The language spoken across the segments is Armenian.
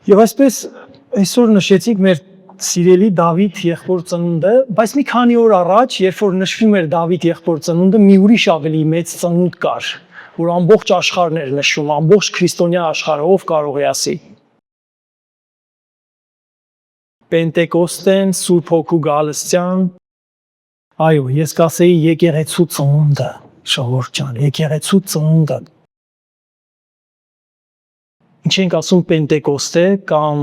Եվ այսպես այսօր նշեցինք մեր սիրելի Դավիթ եղբոր ծնունդը, բայց մի քանի օր առաջ, երբ որ նշվում էր Դավիթ եղբոր ծնունդը, մի ուրիշ ավելի մեծ ծնունդ կար, որ ամբողջ աշխարհն էր նշում, ամբողջ քրիստոնյա աշխարհը, ով կարող է ասի։ Պենտեկոստեն, Սուրբ Հոգու գալստյան, այո, ես կասեի եկեղեցու ծնունդը, ժողովուրդ ջան, եկեղեցու ծնունդը։ Ինչ ենք ասում Պենտեկոստե կամ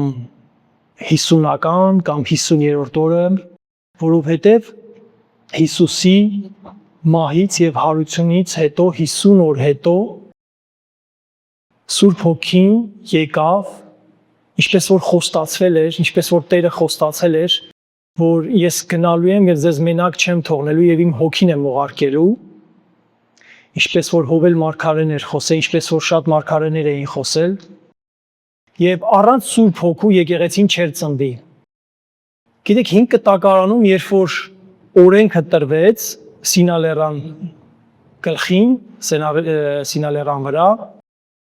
50-ական կամ 50-րդ օրը, որովհետև Հիսուսի մահից եւ հարությունից հետո 50 օր հետո Սուրբ Հոգին եկավ, ինչպես որ խոստացվել էր, ինչպես որ Տերը խոստացել էր, որ ես գնալու եմ եւ ձեզ մենակ չեմ թողնելու եւ իմ հոգին եմ ուղարկելու, ինչպես որ Հովել մարգարեն էր խոսել, ինչպես որ շատ մարգարեներ էին խոսել, եւ առանց Սուրբ Հոգու եկեղեցին չէր ծնվի։ Գիտեք, 5 տակարանում, երբ որ օրենքը տրվեց Սինալերան գլխին, Սինալերան վրա,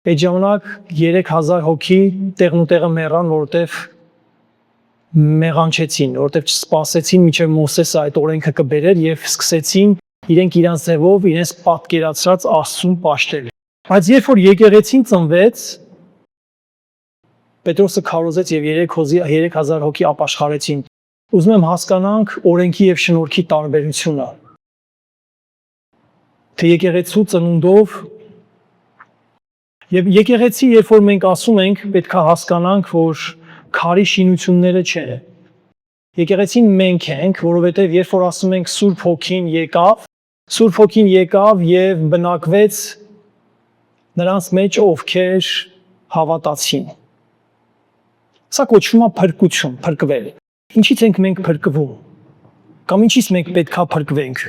այդ ժամանակ 3000 հոգի տեղնուտեղը մեռան, որովհետև մեղանչեցին, որովհետև չսպասեցին մինչև Մովսեսը այդ օրենքը կբերեր եւ սկսեցին իրենք իրանց ձևով, իրենց պատկերացրած Աստծուն պաշտել։ Բայց երբ որ եկեղեցին ծնվեց, Պետրոսը քարոզեց եւ 3000 հոգի ապաշխարեցին։ Ուզում եմ հասկանանք օրենքի եւ շնորհքի տարբերությունը։ Թե եկեղեցու ծնունդով եւ եկեղեցի, երբ որ մենք ասում ենք, պետքա հասկանանք, որ քարի շինությունները չէ։ Եկեղեցին մենք ենք, որովհետեւ երբ որ ասում ենք Սուրբ Հոգին եկավ եւ բնակվեց նրանց մեջ, ովքեր հավատացին։ Սա կոչվում է փրկություն, փրկվել։ Ինչից ենք մենք փրկվում։ Կամ ինչից մենք պետքա փրկվենք։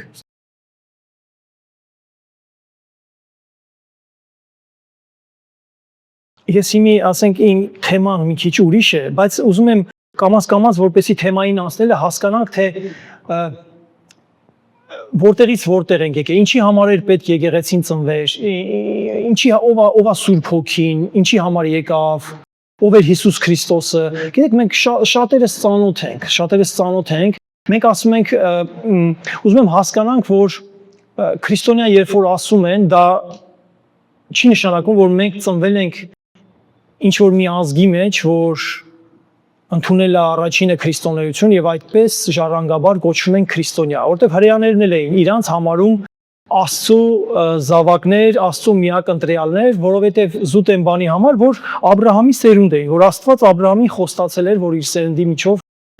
Ես իմի, ասենք, իմ թեման մի քիչ ուրիշ է, բայց ուզում եմ կամաց որպեսի թեմային անցնելը հասկանանք, թե որտեղից որտեղ ենք եկել, ինչի համար էր պետք եկեղեցին ծնվեր, ինչի ով է Սուրբ Հոգին, ինչի համար եկավ, ով էր Հիսուս Քրիստոսը։ Գիտեք, մենք շատերս ծանոթ ենք, մենք ասում ենք, ուզում եմ հասկանանք, որ քրիստոնյա երբ որ ասում են, դա չի նշանակում, որ մենք ծնվել ենք ինչ որ մի ազգի մեջ, որ ընդունել է առաջինը քրիստոնեություն եւ այդպես ժառանգաբար կոչվում են քրիստոնյա, որովհետեւ հրեաներն էլ էին իրանց համարում Աստծո զավակներ, Աստծո միակ ընտրյալներ, որովհետև զուտ են բանի համար, որ Աբրահամի սերունդ էին, որ Աստված Աբրահամին խոստացել էր, որ իր սերնդի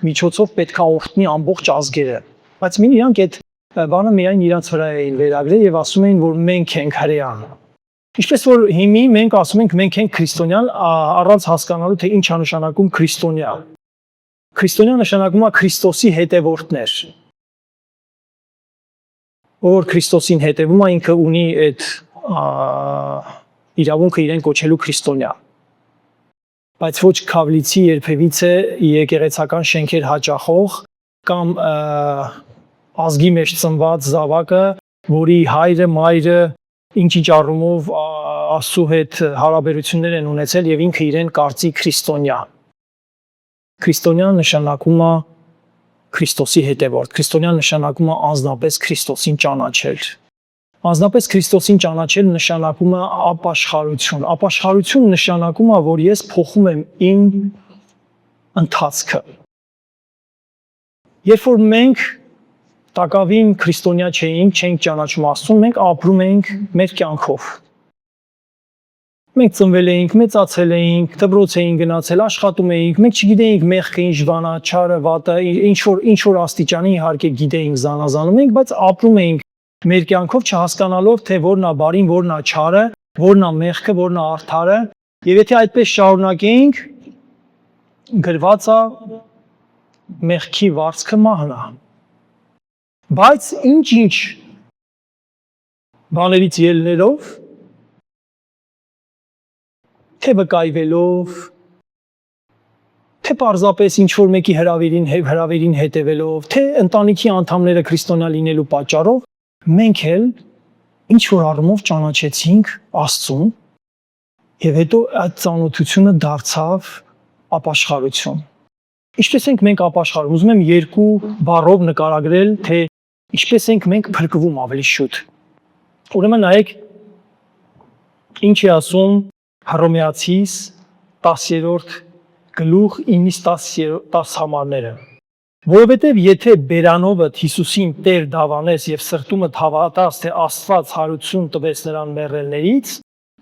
միջոցով պետքա օրհնի ամբողջ ազգերը։ Բայց իրանք այդ բանը միայն իրանց վրա էին վերագրել եւ ասում էին, որ մենք ենք հրեան։ Ինչպես որ հիմի մենք ասում ենք, մենք ենք քրիստոնյան, առանց հասկանալու, թե ինչ է նշանակում քրիստոնյա։ Քրիստոնյա նշանակում է Քրիստոսի հետևորդներ։ Որ Քրիստոսին հետևում է, ինքը ունի այդ իրավունքը իրեն կոչելու քրիստոնյա։ Բայց ոչ քավլիցի երբևիցե եկեղեցական շենքեր հաճախող կամ ազգի մեջ ծնված զավակը, որի հայրը, մայրը ինչ-ինչ առումով Աստծո հետ հարաբերություններ են ունեցել եւ ինքը իրեն կարծի քրիստոնյա։ Քրիստոնյա նշանակում է Քրիստոսի հետևորդ, քրիստոնյա նշանակում է անձնապես Քրիստոսին ճանաչել։ Անձնապես Քրիստոսին ճանաչել նշանակում է ապաշխարություն։ Ապաշխարություն նշանակում է, որ ես փոխում եմ իմ ընթացքը։ Երբ որ մենք տակավին քրիստոնյա չենք ճանաչում Աստծուն, մենք ապրում ենք մեր կյանքով։ Մենք ծնվել էինք, մեծացել էինք, դպրոց էինք գնացել, աշխատում էինք, մենք չգիտեինք մեղքը ինչ բան է, չարը, վատը, ինչ որ աստիճանի իհարկե գիտեինք, զանազանում էինք, բայց ապրում էինք մեր կյանքով չհասկանալով, թե որն է բարին, որն է չարը, որն է մեղքը, որն է արդարը, եւ եթե այդպես շարունակեինք, գրված է մեղքի վարձքը մահն է։ Բայց ինչ բաներից ելնելով, թե վկայվելով, թե պարզապես ինչ-որ մեկի հրավերին հետևելով, թե ընտանիքի անդամները քրիստոնյա լինելու պատճառով, մենք էլ ինչ-որ առումով ճանաչեցինք Աստծուն, եւ հետո այդ ծանոթությունը դարձավ ապաշխարություն։ Ինչպես ենք մենք ապաշխարում։ Ուզում եմ երկու բառով նկարագրել, թե ինչպես ենք մենք փրկվում ավելի շուտ։ Ուրեմն նայեք ինչ է ասում Հռոմեացիս 10-րդ գլուխ 9-ից 10 համարները։ Որովհետև եթե բերանովդ Հիսուսին Տեր դավանես եւ սրտումդ հավատաս, թե Աստված հարություն տվեց նրան մեռելներից,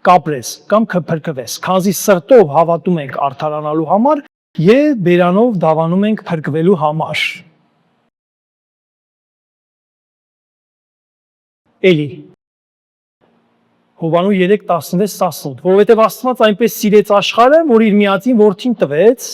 կապրես կամ կփրկվես։ Քանզի սրտով հավատում ենք արդարանալու համար եւ բերանով դավանում ենք փրկվելու համար։ Էլի Հովանու 3:16-18, որովհետև Աստված այնպես սիրեց աշխարհը, որ իր միածին որդին տվեց,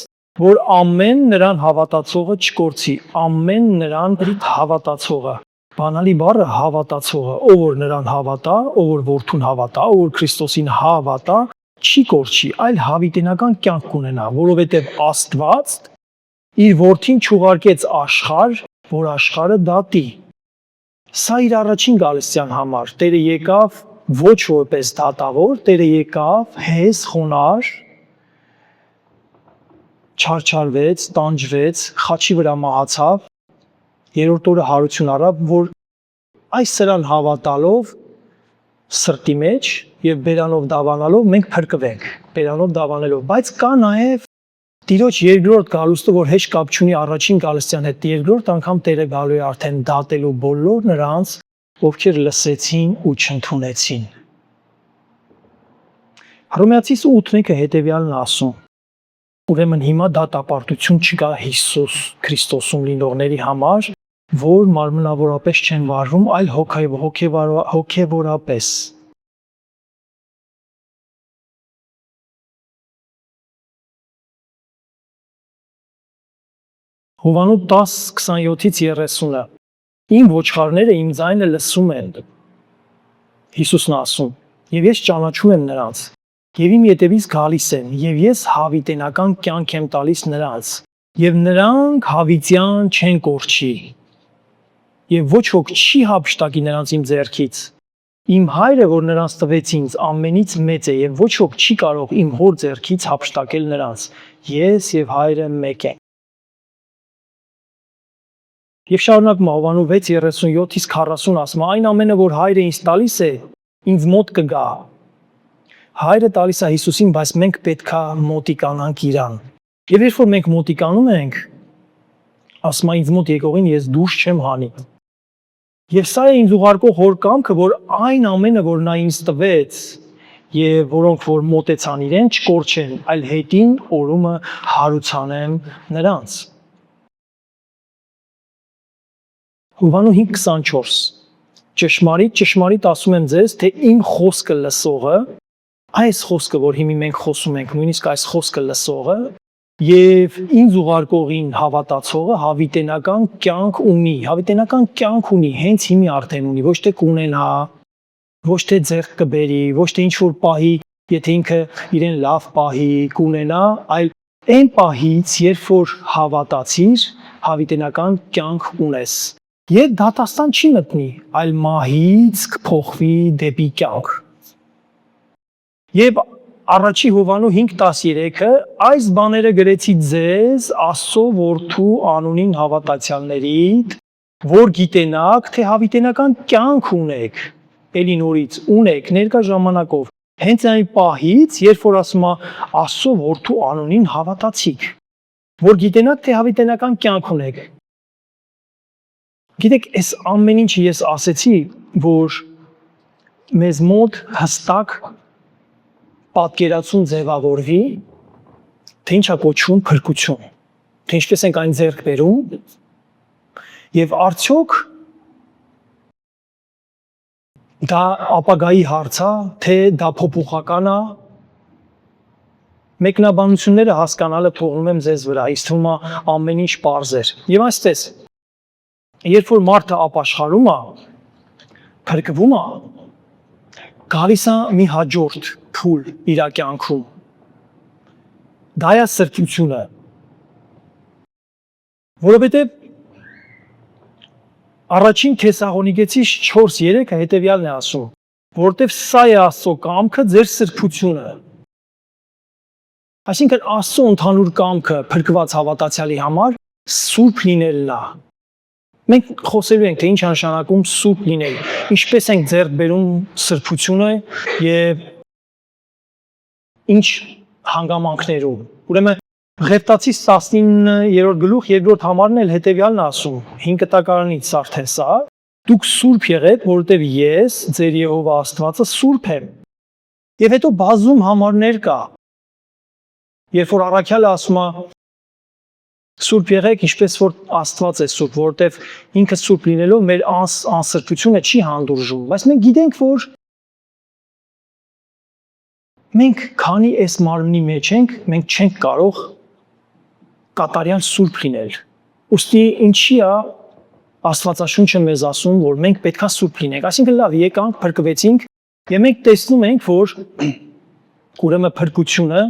որ ամեն նրան հավատացողը չկորցի, ամեն նրան հավատացողը։ Բանալի բառը հավատացողը, ով որ նրան հավատա, ով որ որդուն հավատա, ով որ Քրիստոսին հավատա, չի կորչի, այլ հավիտենական կյանք կունենա, որովհետև Աստված իր որդին չուղարկեց աշխարհ, որ աշխարհը դատի։ Սա իր առաջին գալստյան համար Տերը եկավ ոչ որպես դատավոր, Տերը եկավ հեզ խոնար, չարչարվեց, տանջվեց, խաչի վրա մահացավ, երրորդ օրը հարություն առավ, որ այս սրան հավատալով սրտի մեջ եւ բերանով դավանալով մենք փրկվենք, բերանով դավանելով, բայց կա նաեւ Տիրոջ երկրորդ գալուստը, որ հեշտ կապ չունի առաջին գալստյան հետ, երկրորդ անգամ Տերը գալու է արդեն դատելու բոլոր նրանց, ովքեր լսեցին ու չընդունեցին։ Հռոմեացիս 8-ը հետևյալն ասում. Ուրեմն հիմա դատապարտություն չկա Հիսուս Քրիստոսում լինողների համար, որ մարմնավորապես չեն վարվում, այլ հոգևորապես։ Հովանու 10:27-30-ը Իմ ոչխարները իմ ձայնը լսում են։ Հիսուսն ասում. Եվ ես ճանաչում եմ նրանց, եւ իմ ետևից գալիս են, եւ ես հավիտենական կյանք եմ տալիս նրանց, եւ նրանք հավիտյան չեն կորչի։ Եվ ոչ ոք չի հափշտակի նրանց իմ ձեռքից։ Իմ հայրը, որ նրանց տվեց ինձ, ամենից մեծ է, եւ ոչ ոք չի կարող իմ հոր ձեռքից հափշտակել նրանց։ Ես եւ հայրը մեկ ենք։ Եվ շարունակում Հովանու 6:37-ից 40 ասում, այն ամենը, որ հայրը ինձ տալիս է, ինձ մոտ կգա։ Հայրը տալիս է Հիսուսին, բայց մենք պետքա մոտիկանանք իրան։ Եվ երբ որ մենք մոտիկանում ենք, ասում է ինձ մոտ եկողին ես դուրս չեմ հանի։ Եվ սա է ինձ ուղարկող հոր կամքը, որ այն ամենը, որ նա ինձ տվեց, եւ որոնք որ մոտեցան իրեն, չկորչեն, այլ հետին օրումը հարուցանեմ նրանց։ Հովանու 5:24 Ճշմարիտ ասում եմ ձեզ, թե իմ խոսքը լսողը, այս խոսքը, որ հիմա մենք խոսում ենք, նույնիսկ այս խոսքը լսողը, եւ ինձ ուղարկողին հավատացողը հավիտենական կյանք ունի, հենց հիմի արդեն ունի, ոչ թե կունենա, ոչ թե ձեռք կբերի, ոչ թե ինչ որ պահի, եթե ինքը իրեն լավ պահի, կունենա, այլ այն պահից, երբ որ հավատացիր, հավիտենական կյանք ունես։ Եվ դատաստան չի մտնի, այլ մահից կփոխվի դեպի կյանք։ Եվ առաջի Հովանու 5:13-ը այս բաները գրեցի ձեզ Աստծո որդու անունին հավատացյալներիդ, որ գիտենաք, թե հավիտենական կյանք ունեք, էլի նորից ունեք ներկա ժամանակով, հենց այն պահից, երբ որ ասում է Աստծո որդու անունին հավատացիք, որ գիտենաք, թե հավիտենական կյանք ունեք։ Գիտեք, այս ամեն ինչը ես ասեցի, որ մեզ մոտ հստակ պատկերացում ձևավորվի, թե ինչա կոչվում փրկություն, թե ինչպես ենք այն ձեռք բերում, եւ արդյոք դա ապագայի հարց է, թե դա փոփոխական է, մեկնաբանությունները հասկանալը թողնում եմ ձեզ վրա, ինձ թվում է ամեն ինչ պարզ էր։ Եվ այսպես, երբ որ մարդը ապաշխարում է, փրկվում է, գալիս է մի հաջորդ փուլ իր կյանքում։ Դա է սրբությունը։ Որովհետև առաջին Թեսաղոնիկեցիս 4:3-ը հետևյալն է ասում, որովհետև սա է Աստծո կամքը, ձեր սրբությունը, Այսինքն Աստծո ընդհանուր կամքը փրկված հավատացյալի համար սուրբ լինելն է։ Մենք խոսելու ենք, թե ինչ նշանակում սուրբ լինել, ինչպես ենք ձեռք բերում սրբությունը եւ ինչ հանգամանքներում։ Ուրեմն Ղևտացիս 19-րդ գլուխ 2-րդ համարն էլ հետեւյալն ասում. 5 կտակարանից արդեն սա. Դուք սուրբ եղեք, որովհետև ես, ձեր Եհովա Աստվածը, սուրբ եմ։ Եվ հետո բազում համարներ կա։ Երբ որ առաքյալը ասում է սուրբ եղեք, ինչպես որ Աստված է սուրբ, որովհետև ինքը սուրբ լինելով մեր անսրբությունը չի հանդուրժում։ Բայց մենք գիտենք, որ մենք քանի այս մարմնի մեջ ենք, մենք չենք կարող կատարյալ սուրբ լինել։ Ուստի ինչի է Աստվածաշունչը մեզ ասում, որ մենք պետքա սուրբ լինենք։ Այսինքն լավ, եկանք, փրկվեցինք, եւ մենք տեսնում ենք, որ ուրեմն փրկությունը,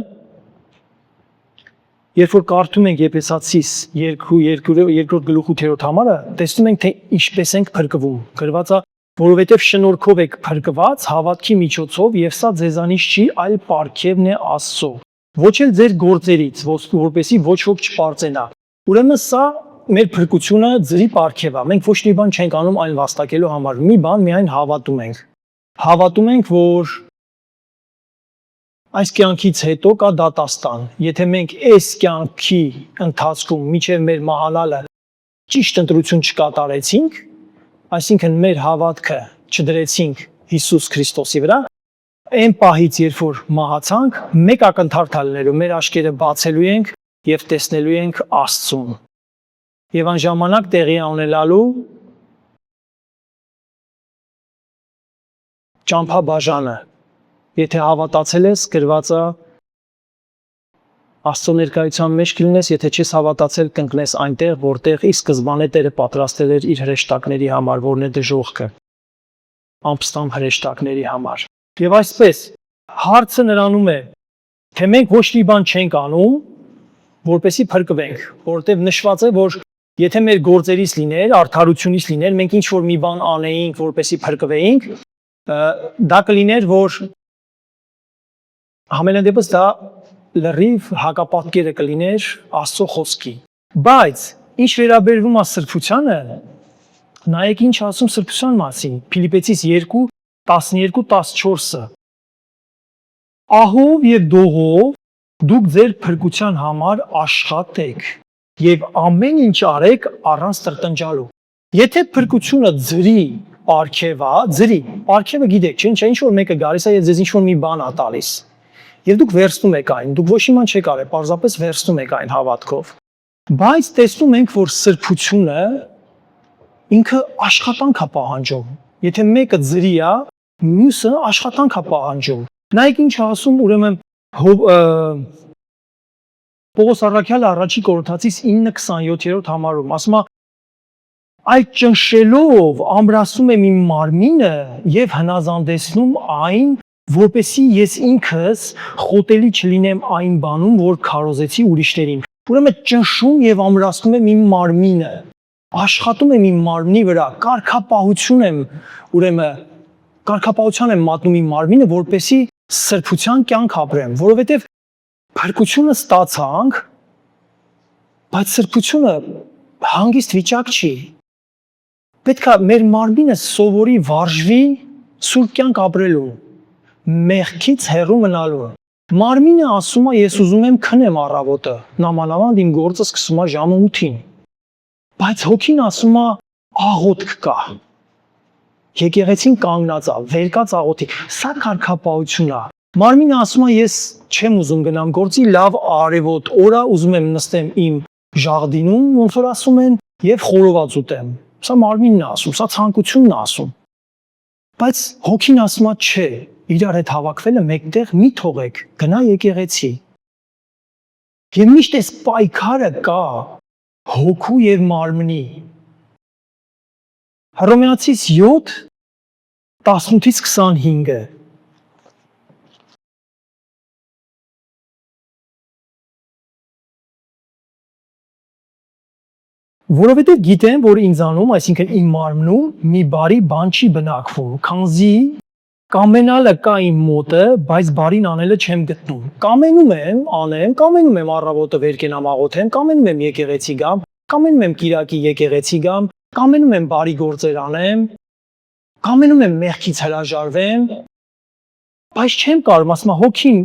երբ որ կարդում ենք Եփեսացիս 2-րդ գլուխ 8-րդ համարը, տեսնում ենք, թե ինչպես ենք փրկվում։ Գրված է, որովհետև շնորհքով եք փրկված հավատքի միջոցով, եւ սա ձեզանից չի, այլ պարգևն է Աստծո։ Ոչ էլ ձեր գործերից, որպեսզի ոչ ոք չպարծենա։ Ուրեմն սա մեր փրկությունը ձրի պարգև է։ Մենք ոչ մի բան չենք անում այն վաստակելու համար։ Մի բան միայն հավատում ենք։ Հավատում ենք, որ այս կյանքից հետո կա դատաստան։ Եթե մենք այս կյանքի ընթացքում միջև մեր մահանալը ճիշտ ընտրություն չկատարեցինք, այսինքն մեր հավատքը չդրեցինք Հիսուս Քրիստոսի վրա, այն պահից, երբ որ մահացանք, մեկ ակնթարթալներով մեր աչքերը բացելու ենք եւ տեսնելու ենք Աստծուն։ Եվ այն ժամանակ տեղի ունենալու ճամփաբաժանը, եթե հավատացել ես, գրված է Աստծո ներկայության մեջ կլինես, եթե չես հավատացել, կընկնես այնտեղ, որտեղ ի սկզբանե Տերը պատրաստել էր իր հրեշտակների համար, որն է դժոխքը, ամպստամ հրեշտակների համար։ Եվ այսպես հարցը նրանում է, թե մենք ոչ մի բան չենք անում, որպեսզի փրկվենք, որովհետև նշված է, որ եթե մեր գործերից լիներ, արդարությունից լիներ, մենք ինչ որ մի բան անեինք, որպեսզի փրկվեինք, դա կլիներ, որ համենայն դեպս դա լրիվ հակապատկերը կլիներ Աստծո խոսքի։ Բայց ինչ վերաբերվում է սրբությանը, նայեք ինչ ասում սրբության մասին, Փիլիպպեցիս 2:12-14-ը։ Ահով եւ դողով դուք ձեր փրկության համար աշխատեք եւ ամեն ինչ արեք առանց տրտնջալու։ Եթե փրկությունը ձրի պարգև է, ձրի պարգևը գիտեք, չէ՞, ինչ որ մեկը գալիս է եւ ձեզ ինչ որ մի բան է տալիս։ Եվ դուք վերցնում եք այն, դուք ոչ մի բան չեք արել, պարզապես վերցնում եք այն հավատքով։ Բայց տեսնում ենք, որ սրբությունը ինքը աշխատանք է պահանջում։ Եթե մեկը ձրի է, մյուսը աշխատանք է պահանջում։ Նայեք ինչ ասում, ուրեմն Պողոս առաքյալը առաջի Կորինթացիս 9:27 համարում ասում է. այդ ճնշելով ամրացում եմ իմ մարմինը եւ հնազանդեցնում այն, որպեսզի ես ինքս խոտելի չլինեմ այն բանում, որ քարոզեցի ուրիշներին։ Ուրեմն ճնշում եւ ամրացնում եմ իմ մարմինը, աշխատում եմ իմ մարմնի վրա, կարգապահություն եմ, ուրեմն կարգապահության եմ մատնում իմ մարմինը, որպեսզի սրբության կյանք ապրեմ, որովհետեւ փրկությունը ստացանք, բայց սրբությունը հանգիստ վիճակ չի։ Պետք է մեր մարմինը սովորի վարժվի սուրբ կյանք ապրելուն, մեղքից հեռու մնալու։ Մարմինը ասում է, ես ուզում եմ քնեմ առավոտը, նամանավանդ իմ գործը սկսում է ժամը 8-ին։ Բայց հոգին ասում է, աղոթք կա։ Եկեղեցին կանգնած է, վերկած աղոթի։ Սա կարգապահություն է։ Մարմինը ասում է, ես չեմ ուզում գնամ գործի, լավ արևոտ օրա ուզում եմ նստեմ իմ ժաղդինում, ոնց որ ասում են, եւ խորոված ուտեմ։ Սա մարմինն է ասում, սա ցանկությունն է ասում։ Բայց հոգին ասում է, չէ, իրար հետ հավաքվելը մեկտեղ մի թողեք, գնա եկեղեցի։ Եվ միշտ այս պայքարը կա հոգու եւ մարմնի։ Հռոմեացիս 7:18-25-ը Որովհետև գիտեմ, որ ինձանում, այսինքն իմ մարմնում, մի բարի բան չի բնակվում, քանզի Կամենալը կա իմ մոտը, բայց բարին անելը չեմ գտնում։ Կամենում եմ անեմ, կամենում եմ առավոտը վեր կենամ աղոթեմ, կամենում եմ եկեղեցի գամ, կամենում եմ Կիրակի եկեղեցի գամ, կամենում եմ բարի գործեր անեմ, կամենում եմ մեղքից հրաժարվեմ, բայց չեմ կարող, ասում հոգին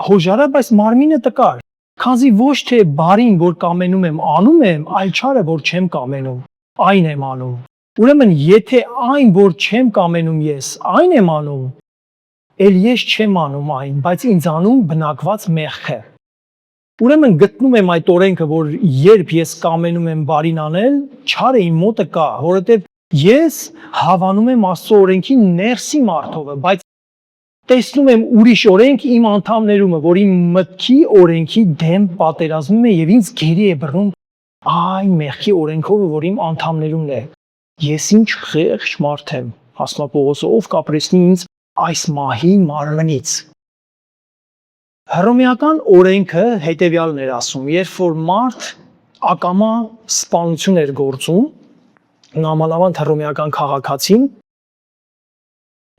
հոժարա, բայց մարմինը տկար։ Քանզի ոչ թե բարին, որ կամենում եմ, անում եմ, այլ չարը, որ չեմ կամենում, այն եմ անում։ Ուրեմն, եթե այն, որ չեմ կամենում ես, այն եմ անում, էլ ես չեմ անում այն, բայց ինձանում բնակված մեղքը։ Ուրեմն գտնում եմ այդ օրենքը, որ երբ ես կամենում եմ բարին անել, չարը իմ մոտը կա, որովհետև ես հավանում եմ Աստծո օրենքի ներսի մարդովը, բայց տեսնում եմ ուրիշ օրենք իմ անդամներումը, որ իմ մտքի օրենքի դեմ պատերազմում է եւ ինձ գերի է բռնում այն մեղքի օրենքով, որ իմ անդամներումն է։ Ես ինչ խեղճ մարդ եմ, ասում Պողոսը, ով կապրեսնի ինձ այս մահի մարմնից։ Հռոմեական օրենքը հետևյալն էր ասում, երբ որ մարդ ակամա սպանություն էր գործում, նամանավանդ հռոմեական քաղաքացին,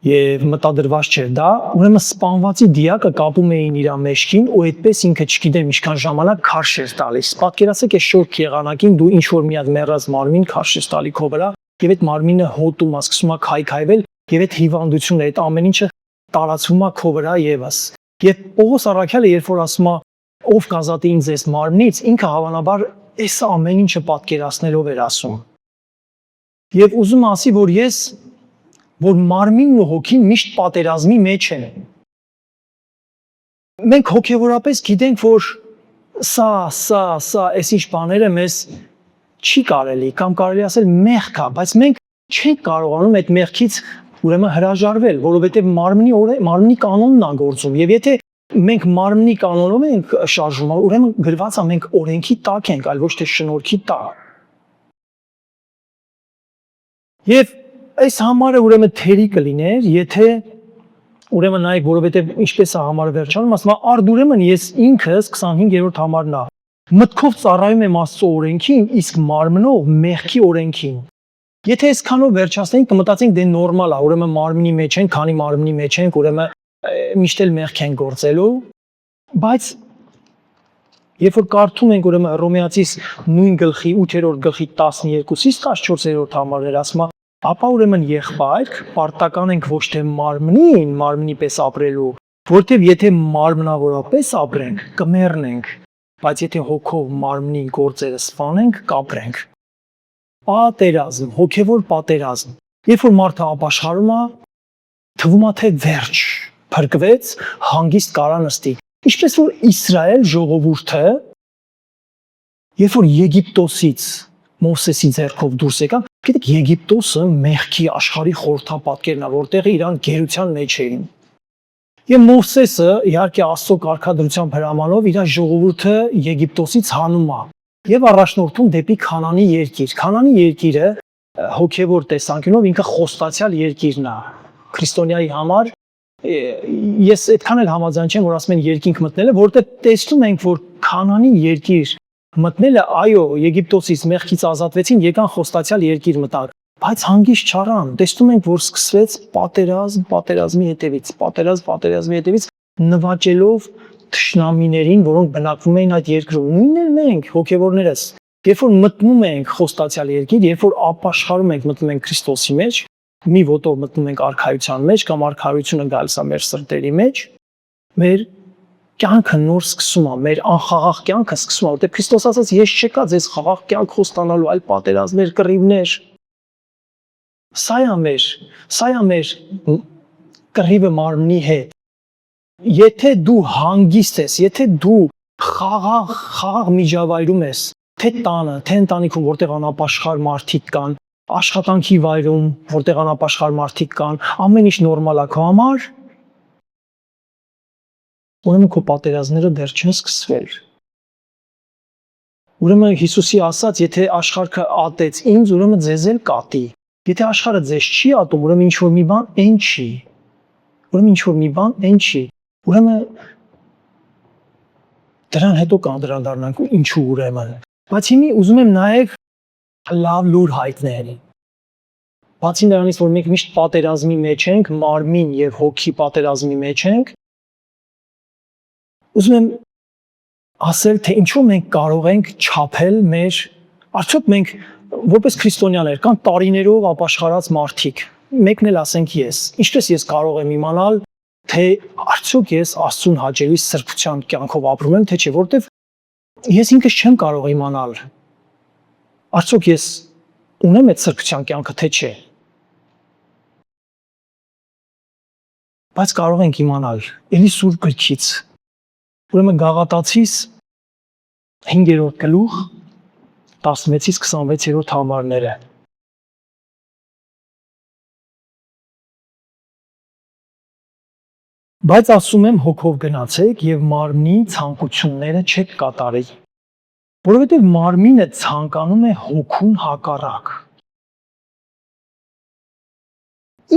եւ մտադրված չէր դա, ուրեմն սպանվածի դիակը կապում էին իր մեջքին ու այդպես ինքը չգիտեմ ինչքան ժամանակ քարշ էր տալիս։ Պատկերացեք այս շորք եղանակին դու ինչ որ մի հատ մեռած մարմին քարշ ես տալի քո վրա եւ այդ մարմինը հոտում է, սկսում է քայքայվել եւ այդ հիվանդությունը, այդ ամեն ինչը տարածվում է քո վրա եւս։ Եվ Պողոս առաքյալը երբ որ ասում է ով կազատի ինձ այս մարմնից, ինքը հավանաբար այս ամեն ինչը պատկերացնելով էր ասում։ Եվ ուզում ասի, որ մարմինն ու հոգին միշտ պատերազմի մեջ են։ Մենք հոգևորապես գիտենք, որ սա, այս ինչ բաները մեզ չի կարելի, կամ կարելի ասել մեղք է, բայց մենք չենք կարողանում այդ մեղքից ուրեմն հրաժարվել, որովհետև մարմնի կանոնն է գործում, եւ եթե մենք մարմնի կանոնով ենք շարժվում, ուրեմն գրված է մենք օրենքի տակ ենք, այլ ոչ թե շնորհքի տակ։ Եվ այս համարը ուրեմն թերի կլիներ, եթե ուրեմն նայեք, որովհետև ինչպես է համարը վերջանում, ասում է արդ ուրեմն ես ինքս 25-րդ համարն է, մտքով ծառայում եմ Աստծո օրենքին, իսկ մարմնով մեղքի օրենքին։ Եթե այսքանով վերջացնենք, կմտածենք դե նորմալ է, ուրեմն մարմնի մեջ ենք, քանի մարմնի մեջ ենք, ուրեմն միշտ էլ մեղք են գործելու, բայց երբ որ կարդում ենք ուրեմն Հռոմեացիս նույն գլխի 8-րդ գլխի 12-ից 14-րդ համարներ ասում է, ապա ուրեմն եղբայր, պարտական ենք ոչ թե մարմնի պես ապրելու, որտեղ եթե մարմնավորապես ապրենք, կմեռնենք, բայց եթե հոգով մարմնի գործերը սփանենք, կապրենք։ Պատերազմ, հոգևոր պատերազմ։ Երբ որ մարդը ապաշխարում է, թվում է թե վերջ, փրկվեց, հանգիստ կարա նստի։ Ինչպես որ Իսրայել ժողովուրդը, երբ որ Եգիպտոսից Մովսեսի ձեռքով դուրս եկան, գիտեք, Եգիպտոսը մեղքի աշխարհի խորհրդապատկերն է, որտեղ իրան գերության մեջ էին։ Եվ Մովսեսը, իհարկե Աստծո կարգադրությամբ հրամանով իր ժողովուրդը Եգիպտոսից հանում է եւ առաջնորդում դեպի Քանանի երկիր։ Քանանի երկիրը հոգեվոր տեսանկյունով ինքը խոստացյալ երկիրն է։ Քրիստոնյայի համար ես այդքան էլ համաձայն չեմ, որ ասում են երկինք մտնելը, որտեղ տեսնում ենք, որ Քանանի երկիր մտնելը, այո, Եգիպտոսից մեղքից ազատվեցին, եկան խոստացյալ երկիր մտան, բայց հանգիստ չարան։ Տեսնում ենք, որ սկսվեց պատերազմի հետևից, նվաճելով թշնամիներին, որոնք բնակվում էին այդ երկրում։ Նույնն էլ մենք, հոգևորներս, երբ որ մտնում ենք խոստացյալ երկիր, երբ որ ապաշխարում ենք, մտնում ենք Քրիստոսի մեջ, մի ոտով մտնում ենք արքայության մեջ, կամ արքայությունը գալիս է մեր սրտերի մեջ, մեր կյանքը նոր սկսում է, մեր անխաղաղ կյանքը սկսում է, որտեղ Քրիստոս ասաց, ես չեկա ձեզ խաղաղ կյանք խոստանալու, այլ պատերազմներ, կռիվներ։ Սա է մեր կռիվը մարմնի հետ։ Եթե դու հանգիստ ես, եթե դու խաղաղ միջավայրում ես, թե տանը, թե ընտանիքում, որտեղ անապաշխար մարդիկ կան, աշխատանքի վայրում, որտեղ անապաշխար մարդիկ կան, ամեն ինչ նորմալ է քո համար, ուրեմն քո պատերազմները դեռ չեն սկսվել։ Ուրեմն Հիսուսի ասաց, եթե աշխարհը ատեց ինձ, ուրեմն ձեզ էլ կատի։ Եթե աշխարհը ձեզ չի ատում, ուրեմն ինչ որ մի բան այն չի։ Ուրեմն դրան հետո կանդրադառնանք ինչու ուրեմն։ Բայց հիմա ուզում եմ նայեք լավ լուր հայտնել։ բացի նրանից, որ մենք միշտ պատերազմի մեջ ենք, մարմին եւ հոգի պատերազմի մեջ ենք, ուզում եմ ասել, թե ինչու մենք կարող ենք չափել մեր, արդյոք մենք որպես քրիստոնյաներ կան տարիներով ապաշխարած մարդիկ, մեկն էլ ասենք ես, ինչպես ես կարող եմ իմանալ, թե արդյոք ես Աստծուն հաճելի սրբության կյանքով ապրում եմ, թե չէ, որտեվ ես ինքս չեմ կարող իմանալ, արդյոք ես ունեմ այդ սրբության կյանքը, թե չէ, բայց կարող ենք իմանալ, էլի Սուրբ գրքից, ուրեմն Գաղատացիս 5-րդ գլուխ 16-ից 26-րդ համարները։ Բայց ասում եմ հոգով գնացեք եւ մարմնի ցանկությունները չեք կատարի, որովհետեւ մարմինը ցանկանում է հոգուն հակառակ։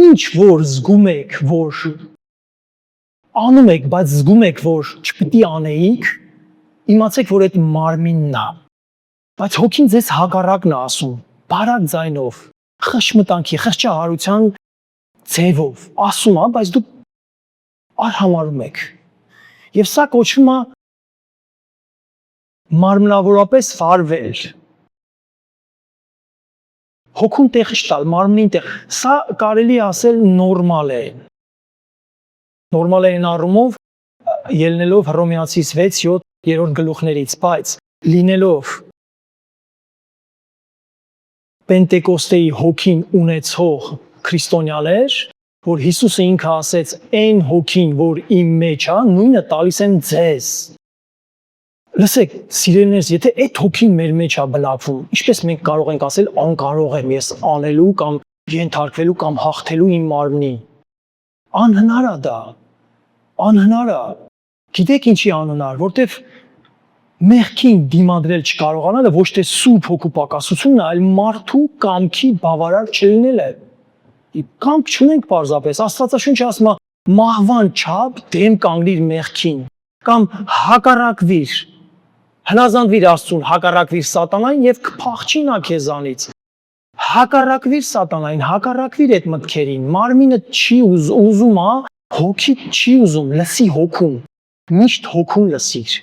Ինչ որ զգում եք, որ անում եք, բայց զգում եք, որ չպիտի անեիք, իմացեք, որ այդ մարմինն է։ Բայց հոգին ձեզ հակառակն է ասում, բարակ ձայնով, խշմտանքի, խղճահարության ձևով, ասում է, բայց դուք արհամարում եք։ Եվ սա կոչվում է մարմնավորապես վարվել։ Հոգուն տեղ չտալ, մարմնին տեղ։ Սա կարելի է ասել նորմալ է։ Նորմալ է այն առումով ելնելով Հռոմեացիս 6-7 գլուխներից, բայց լինելով Պենտեկոստեի հոգին ունեցող քրիստոնյաներ, որ Հիսուսը ինքը ասեց, այն հոգին, որ իմ մեջ է, նույնը տալիս եմ ձեզ։ Լսեք, սիրելիներս, եթե այդ հոգին մեր մեջ է բնակվում, ինչպես մենք կարող ենք ասել, անկարող եմ ես անելու կամ ենթարկվելու կամ հաղթելու իմ մարմնի։ Անհնար է դա։ Անհնար է։ Գիտեք ինչի անհնար, որտեվ մեղքին դիմադրել չկարողանալը ոչ թե սուրբ հոգու պակասությունն է, այլ մարդու կամքի բավարար չլինելը։ Կամք չունենք պարզապես, Աստվածաշունչը ասում է մահվան չափ դեմ կանգնիր մեղքին կամ հակառակվիր, հնազանդվիր Աստծուն, հակառակվիր սատանային եւ կփախչի նա քեզանից։ Հակառակվիր սատանային, հակառակվիր այդ մտքերին, մարմինը չի ուզում, հոգի չի ուզում, լսի հոգուն, միշտ հոգուն լսիր։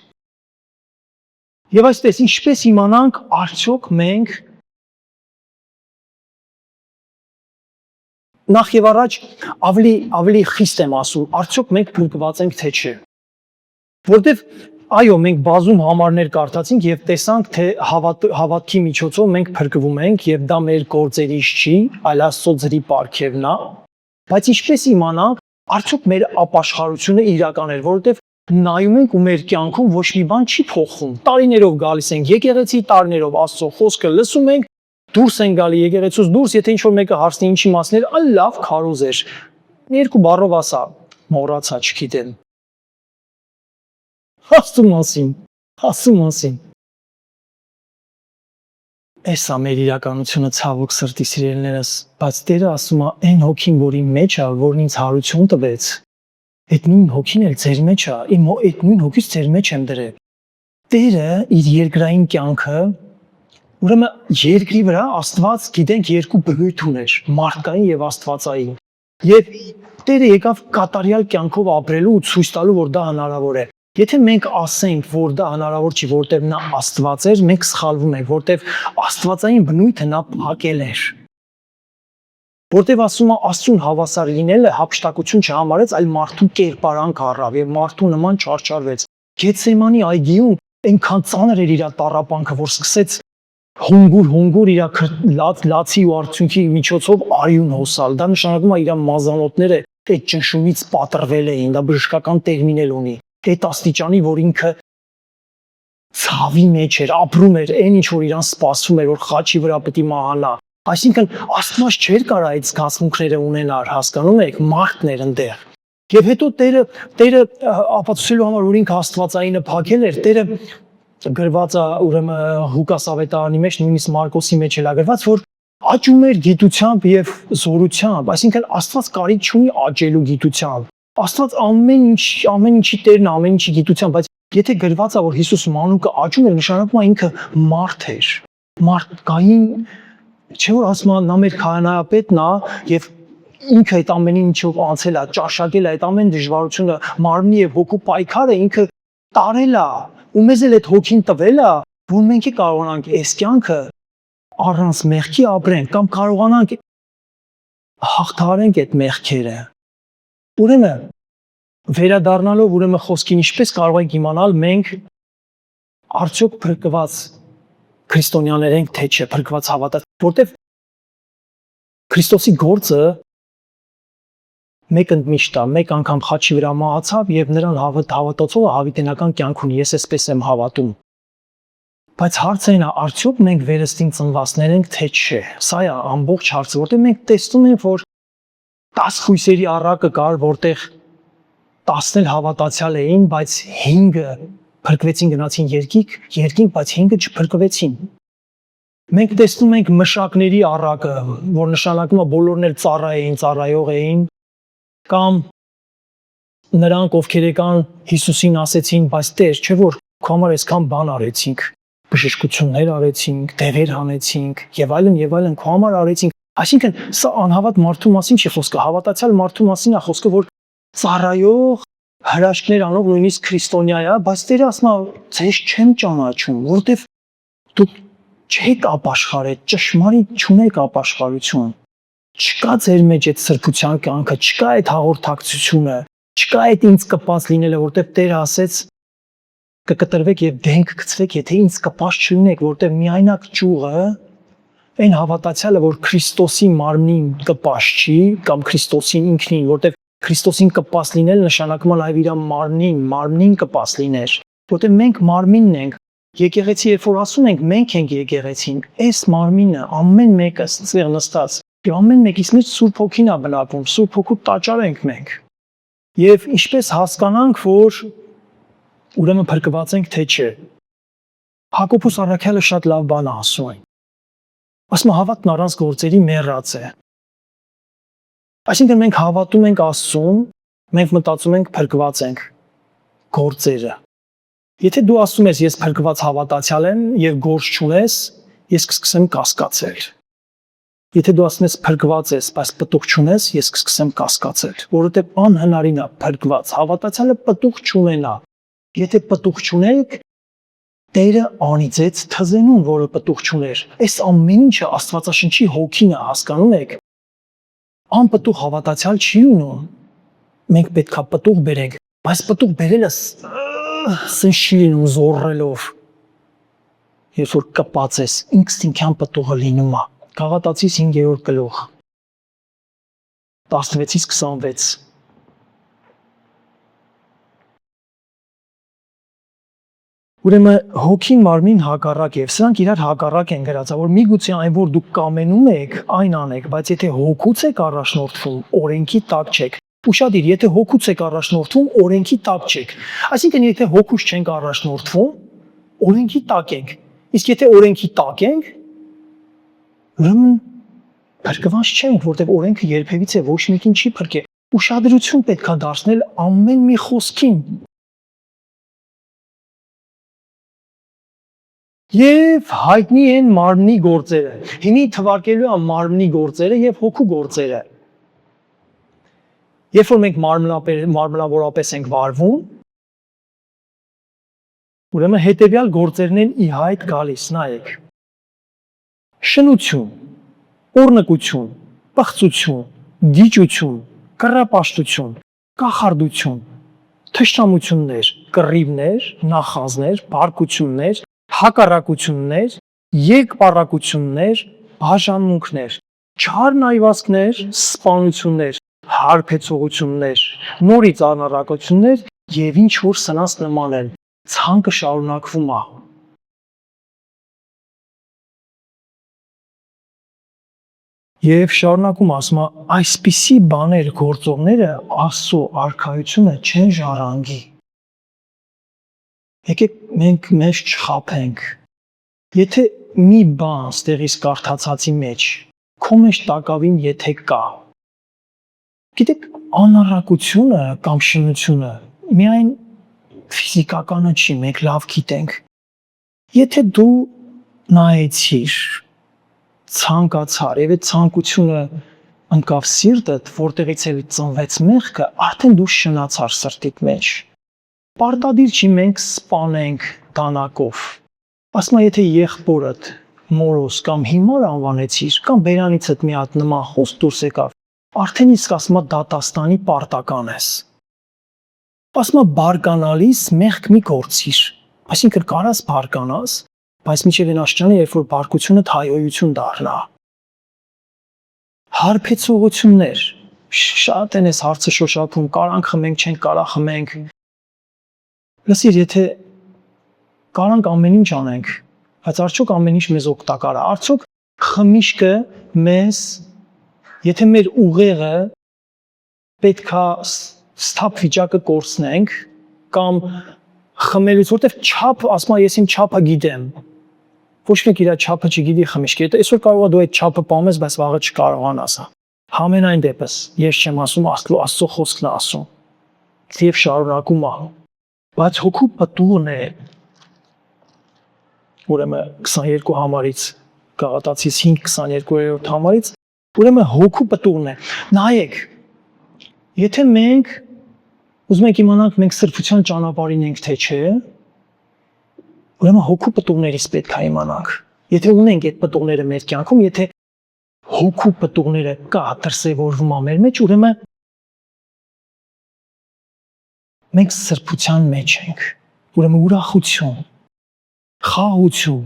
Եվ այսպես ինչպես իմանանք, արդյոք մենք նախ եւ առաջ ավելի խիստ եմ ասում, արդյոք մենք փրկված ենք թե չէ։ Որտեւ այո, մենք բազում համարներ կարդացինք եւ տեսանք, թե հավատքի միջոցով մենք փրկվում ենք եւ դա մեր գործերից չի, այլ Աստծո ձրի պարգևն է։ Բայց ինչպես իմանանք, արդյոք մեր ապաշխարությունը իրական է, որովհետեւ նայում ենք ու մեր կյանքում ոչ մի բան չի փոխվում։ Տարիներով գալիս ենք եկեղեցի, տարիներով Աստծո խոսքը լսում ենք, դուրս են գալի եկեղեցուց դուրս, եթե ինչ-որ մեկը հարցնի ինչի մասն էր, այլ լավ քարոզ էր։ Երկու բառով ասա, մոռացա, չգիտեմ։ Աստծո մասին։ Էսա մեր իրականությունը ցավոք սրտի սիրելիներս, բայց Տերը ասում է, այն հոգին, որ իմ մեջ է, որն ինձ հարություն տվեց, այդ նույն հոգին էլ ձեր մեջ է, այդ նույն հոգից ձեր մեջ եմ դրել։ Տերը իր երկրային կյանքը, ուրեմն երկրի վրա Աստված, գիտենք, երկու բնույթ ուներ, մարդկային եւ աստվածային։ Եվ Տերը եկավ կատարյալ կյանքով ապրելու ու ցույց տալու, որ դա հնարավոր է։ Եթե մենք ասենք, որ դա հնարավոր չի, որտեղ նա Աստված էր, մենք սխալվում ենք, որտեղ աստվածային բնույթը նա փակել էր։ Որտեղ ասում է Աստծուն հավասար լինելը հափշտակություն չհամարեց, այլ մարդու կերպարանք առավ եւ մարդու նման չարչարվեց։ Գեթսեմանի այգիում այնքան ծանր էր իր տառապանքը, որ սկսեց հունգուր իր լացի ու արցունքի միջոցով արյուն հոսալ։ Դա նշանակում է իր մազանոթները այդ ճնշումից պատրվել էին, դա բժշկական տերմին էլ ունի։ Այդ աստիճանի, որ ինքը ցավի մեջ էր, ապրում էր, այն ինչ որ իրան սպասվում էր, որ խաչի վրա պետք է մահանա։ Այսինքն Աստված չէր կարող այդ զգացմունքները ունենալ, հասկանում եք, մարդն էր այնտեղ։ Եվ հետո Տերը ապացուցելու համար, որ ինքը Աստվածայինը փակել էր, Տերը գրված է ուրեմն Ղուկաս ավետարանի մեջ, նույնիսկ Մարկոսի մեջ էլ է գրված, որ աճում էր գիտությամբ եւ զորությամբ, այսինքն Աստված կարիք չունի աճելու գիտությամբ։ Աստված ամեն ինչի Տերն, ամեն ինչի գիտությամբ, բայց եթե գրված է, որ Հիսուս մանուկը աճում էր, նշանակում է ինքը մարդ էր, մարդկային Չէ՞ որ ասում նա մեր քահանայապետն է եւ ինքը այդ ամենին ինչով անցել է, ճաշակել է այդ ամեն դժվարությունը, մարմնի եւ հոգու պայքարը ինքը տարել է ու մեզ էլ այդ հոգին տվել է, որ մենք կարողանանք այս կյանքը առանց մեղքի ապրենք կամ կարողանանք հաղթահարենք այդ մեղքերը։ Ուրեմն վերադառնալով ուրեմն խոսքին ինչպես կարող ենք իմանալ մենք արդյոք փրկված քրիստոնյաներ ենք թե չէ, փրկված հավատաց, որտեվ Քրիստոսի գործը մեկ ընդմիշտ է, մեկ անգամ խաչի վրա մահացավ եւ նրան հավատացողը հավիտենական կյանք ունի, ես այսպես եմ հավատում։ Բայց հարցը այն է, արդյոք մենք վերստին ծնվածներ ենք թե չէ։ Սա է ամբողջ հարցը, որտեղ մենք տեսնում ենք, որ 10 խույսերի առակը կար, որտեղ 10-ն էլ հավատացյալ էին, բայց 5-ը փրկվեցին, գնացին երկինք, բայց 5-ը չփրկվեցին։ Մենք տեսնում ենք մշակների առակը, որ նշանակում է բոլորն էլ ծառայող էին, կամ նրանք ովքեր եկան Հիսուսին ասեցին, բայց Տեր, չէ՞ որ քո համար այսքան բան արեցինք, բժշկություններ արեցինք, դևեր հանեցինք եւ այլն քո համար արեցինք։ Այսինքն սա անհավատ մարդու մասին չի խոսքը, հավատացյալ մարդու մասին է խոսքը, որ ծառայող հրաշքներ անող նույնիսկ քրիստոնյա է, բայց Տերը ասում է, ձեզ չեմ ճանաչում, որովհետեւ դուք չեք ապաշխարել, ճշմարիտ չունեք ապաշխարություն։ Չկա ձեր մեջ այդ սրբության կյանքը, չկա այդ հաղորդակցությունը, չկա այդ ինձ կպած լինելը, որտեղ Տերը ասեց կկտրվեք եւ դենք գցվեք, եթե ինձ կպած չլինեք, որտեղ միայնակ ճյուղը այն հավատացյալը, որ Քրիստոսի մարմնին կպած չի, կամ Քրիստոսին ինքնին, որտեղ Քրիստոսին կպած լինել նշանակում է նաև իր մարմնին կպած լիներ, որտեղ մենք մարմինն ենք։ Եկեղեցի երբ որ ասում ենք մենք ենք եկեղեցին, այս մարմինը ամեն մեկը ստեղ նստած եւ ամեն մեկից մեջ Սուրբ Հոգին է բնակվում, Սուրբ Հոգու տաճար ենք մենք։ Եվ ինչպես հասկանանք, որ ուրեմն փրկված ենք թե չէ։ Հակոբոս առաքյալը շատ լավ բան է ասում այն։ Ասում է հավատն առանց գործերի մեռած է։ Այսինքն մենք հավատում ենք Աստծուն, մենք մտածում ենք փրկված ենք գործերը։ Եթե դու ասում ես ես փրկված հավատացյալ եմ եւ գործ չունես, ես կսկսեմ կասկածել։ Եթե դու ասում ես փրկված ես, բայց պտուղ չունես, ես կսկսեմ կասկածել, որովհետեւ անհնարին է փրկված հավատացյալը պտուղ չունենա։ Եթե պտուղ չունեք, Տերը անիծեց թզենուն, որը պտուղ չուներ։ Այս ամեն ինչը Աստվածաշնչի հոգին է, հասկանում եք։ Անպտուղ հավատացյալ չի ունում։ Մենք պետքա պտուղ բերենք, բայց պտուղ բերելը սենց չի լինում զոռելով։ Երբ որ կպած ես, ինքնին պտուղը լինում է։ Գաղատացիս 5-րդ գլուխ 16-ից 26։ Ուրեմն հոգին մարմին հակառակ է, սրանք իրար հակառակ են գրած, որ միգուցե այն որ դուք կամենում եք, այն անեք, բայց եթե հոգուց եք առաջնորդվում, օրենքի տակ չեք։ Ուշադիր, եթե հոգուց եք առաջնորդվում, օրենքի տակ չեք։ Այսինքն եթե հոգուց չենք առաջնորդվում, օրենքի տակ ենք։ Իսկ եթե օրենքի տակ ենք, ուրեմն փրկված չենք, որտեղ օրենքը երբևիցե ոչ մեկին չի փրկել։ Ուշադրություն պետքա դարձնել ամեն մի խոսքին։ Եվ հայտնի են մարմնի գործերը։ Հիմի թվարկելու է մարմնի գործերը եւ հոգու գործերը։ Երբ որ մենք մարմնավորապես ենք վարվում, ուրեմն հետեւյալ գործերն են ի հայտ գալիս, նայեք։ Շնություն, օրնկություն, պղծություն, դիճություն, կռապաշտություն, կախարդություն, թշնամություններ, կռիվներ, նախանձներ, բարկություններ, հակառակություններ, երկպառակություններ, բաժանմունքներ, չար նայվածքներ, սպանություններ, հարբեցողություններ, նորից անառակություններ եւ ինչ որ սրանց նման են։ Ցանկը շարունակվում է։ Եվ շարունակում ասում է, այսպիսի բաներ գործողները Աստծո արքայությունը չեն ժառանգի։ Եկեք մենք մեզ չխաբենք։ Եթե մի բան ստեղից կարդացածի մեջ քո մեջ տակավին եթե կա, գիտեք, անառակությունը կամ շնությունը միայն ֆիզիկականը չի, մենք լավ գիտենք։ Եթե դու նայեցիր ցանկացար, եւ այդ ցանկությունը ընկավ սիրտդ, որտեղից էլ ծնվեց մեղքը, արդեն դու շնացար սրտիդ մեջ։ Պարտադիր չի մենք սպանենք դանակով։ Ասма եթե եղբորդ մորոս կամ հիմար անվանեցիր, կամ բերանիցդ մի հատ նման խոսք դուրս եկավ, արդեն իսկ ասма դատաստանի պարտական ես։ Ասма բարկանալիս մեղք մի գործիր, այսինքն կարաս բարկանաս, բայց միջև այն աշճանը, երբ որ բարկությունդ հայոյություն դառնա։ Հարբեցողություններ, շատ են այս հարցը շոշափում, կարանք խմենք, չենք կարա խմենք։ Լսիր, եթե կարանք ամեն ինչ անենք, բայց արդյոք ամեն ինչ մեզ օգտակար է, արդյոք խմիչքը մեզ, եթե մեր ուղեղը պետքա ստապ վիճակը կորցնենք, կամ խմելուց, որտեվ չափ, ասма ես իմ չափը գիտեմ, ոչ մեկ իր չափը չգիտի խմիչքի, եթե այսօր կարող է դու այդ չափը պահես, բայց վաղը չկարողանաս։ Համենայն դեպս, ես չեմ ասում, Աստծո խոսքն է ասում, եւ շարունակում է, բայց հոգու պտուղն է, ուրեմն 22 համարից, Գաղատացիս 5:22 համարից, ուրեմն հոգու պտուղն է։ Նայեք, եթե մենք ուզում ենք իմանանք մենք սրբության ճանապարհին ենք թե չէ, ուրեմն հոգու պտուղներից պետք է իմանանք։ Եթե ունենք այդ պտուղները մեր կյանքում, եթե հոգու պտուղները կա դրսևորվում է մեր մեջ, ուրեմն մենք սրբության մեջ ենք։ Ուրեմն ուրախություն, խաղաղություն,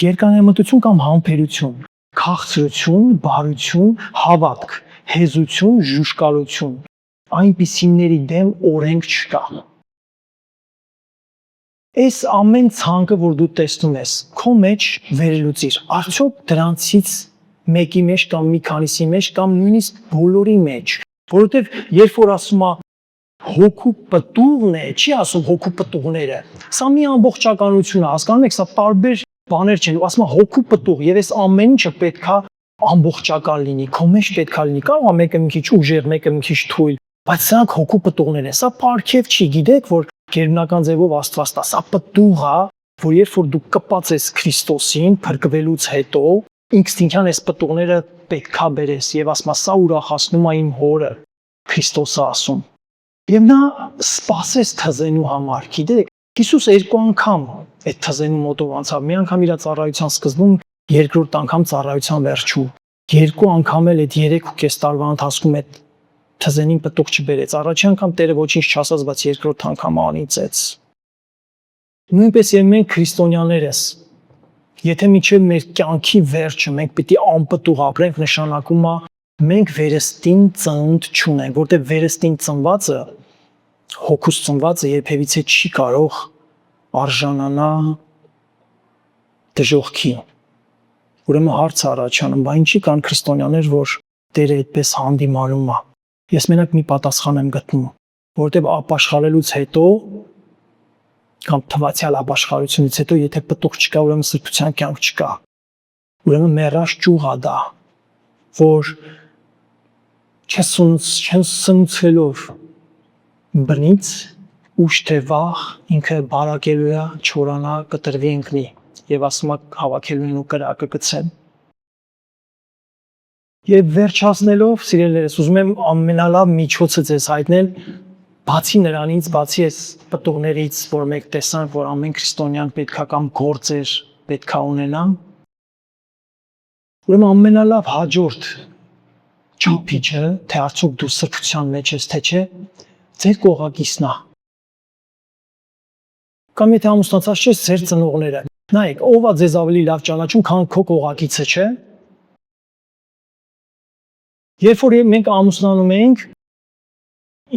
երկարամտություն կամ համբերություն, քաղցրություն, բարություն, հավատք, հեզություն, ժուշկալություն, այնպիսիների դեմ օրենք չկա։ Այս ամեն ցանկը, որ դու տեսնում ես, քո մեջ վերելուծիր, արդյոք դրանցից մեկի մեջ կամ մի քանիսի մեջ կամ նույնիսկ բոլորի մեջ, որովհետև երբ որ ասում է հոգու պտուղն է, չի ասում հոգու պտուղները, սա մի ամբողջականություն է, հասկանում եք, սա տարբեր բաներ չեն, ասում է հոգու պտուղ, եւ այս ամեն ինչը պետքա ամբողջական լինի, քո մեջ պետքա լինի, կարող է մեկը մի քիչ ուժեղ, մեկը մի քիչ թույլ, բայց սրանք հոգու պտուղներ են, սա պարգև չի, գիտեք, որ գերբնական ձևով Աստված տա, սա պտուղ է, որ երբ որ դու կպած ես Քրիստոսին, փրկվելուց հետո, ինքնին այս պտուղները պետքա բերես, եւ ասма սա ուրախացնում է իմ հորը, Քրիստոսը ասում։ Եվ նա սпасես թզենու համար, գիտեք, Հիսուս երկու անգամ այդ թզենու մոտով անցավ, մի անգամ իր ծառայության սկզբում, երկրորդ անգամ ծառայության վերջում, երկու անգամ էլ այդ 3.5 տարվա ընթացքում այդ թզենին պտուղ չբերեց, առաջի անգամ Տերը ոչինչ չասաց, բայց երկրորդ անգամ անիծեց։ Նույնպես եւ մենք քրիստոնյաներս, եթե միջև մեր կյանքի վերջը մենք պիտի անպտուղ ապրենք, նշանակում է մենք վերստին ծնունդ չունենք, որտեղ վերստին ծնվածը, հոգուց ծնվածը երբևիցե չի կարող արժանանա դժոխքի։ Ուրեմն հարց առաջանում, բա ինչի կան քրիստոնյաներ, որ Տերը այդպես հանդիմանում է։ Ես մենակ մի պատասխան եմ գտնում, որովհետև ապաշխարելուց հետո կամ թվացյալ ապաշխարությունից հետո, եթե պտուղ չկա, ուրեմն սրբության կյանք չկա։ Ուրեմն մեռած ճյուղ է դա, որ չսնուցելով բնից ուշ թե վաղ ինքը բարակելու է, չորանա, կտրվի ընկնի եւ ասում է հավաքելու են ու կրակը գցեն։ Եվ վերջացնելով, սիրելիներս, ուզում եմ ամենալավ միջոցը ձեզ հայտնել, բացի նրանից, բացի այս պտուղներից, որ մենք տեսանք, որ ամեն քրիստոնյան պետքա կամ գործեր պետքա ունենա, ուրեմն ամենալավ հաջորդ չափիչը, թե արդյոք դու սրբության մեջ ես, թե չէ, ձեր կողակիցն է։ Կամ եթե ամուսնացած չես, ձեր ծնողները։ Նայեք, ով է ձեզ ավելի լավ ճանաչում, քան քո կողակիցը, չէ՞։ Երբ որ մենք ամուսնանում էինք,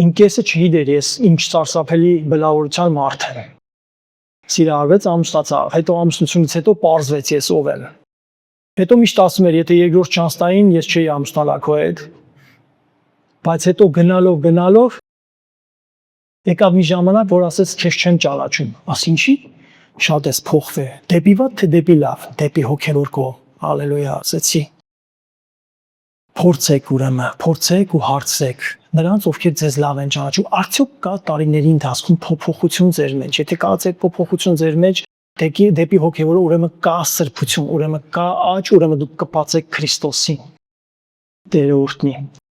իմ կեսը չգիտեր ես ինչ սարսափելի բլավորության մարդ եմ։ Սիրահարվեց, ամուսնացավ, հետո ամուսնությունից հետո պարզվեց ես ով եմ։ Հետո միշտ ասում էր, եթե երկրորդ չանս տային, ես չէի ամուսնալա քո հետ։ Բայց հետո գնալով եկավ մի ժամանակ, որ ասեց քեզ չեմ ճանաչում։ Աս ինչի՞։ Շատ ես փոխվել։ Դեպի վատ թե դեպի լավ, դեպի հոգևոր կողմ։ Հալելույա, ասեցի։ Փորձեք ուրեմն, փորձեք ու հարցրեք նրանց, ովքեր ձեզ լավ են ճանաչում, արդյոք կա տարիների ընթացքում փոփոխություն ձեր մեջ։ Եթե կա ձեր փոփոխություն ձեր մեջ, դեպի հոգևորը, ուրեմն կա սրբություն, ուրեմն կա աճ, ուրեմն դուք կպածեք Քրիստոսին։ Տերը օրհնի։